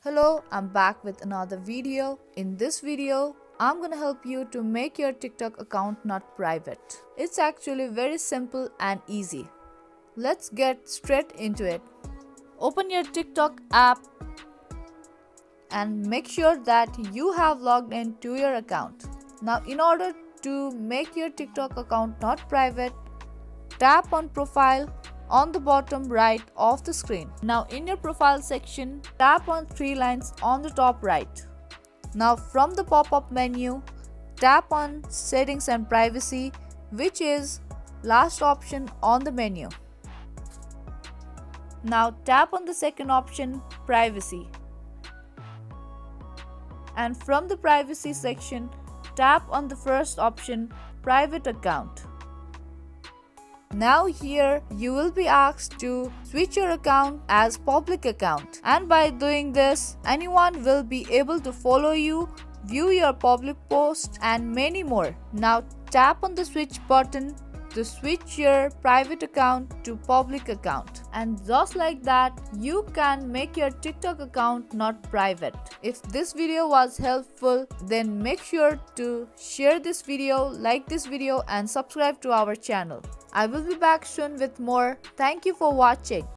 Hello, I'm back with another video. In this video, I'm gonna help you to make your TikTok account not private. It's actually very simple and easy. Let's get straight into it. Open your TikTok app and make sure that you have logged into your account. Now, in order to make your TikTok account not private, tap on Profile on the bottom right of the screen. Now in your profile section, tap on three lines on the top right. Now from the pop-up menu, tap on Settings and Privacy, which is last option on the menu. Now tap on the second option, Privacy. And from the Privacy section, tap on the first option, Private Account. Now here you will be asked to switch your account as public account, and by doing this anyone will be able to follow you, view your public posts and many more. Now tap on the switch button to switch your private account to public account, and just like that you can make your TikTok account not private. If this video was helpful, then make sure to share this video, like this video and subscribe to our channel. I will be back soon with more. Thank you for watching.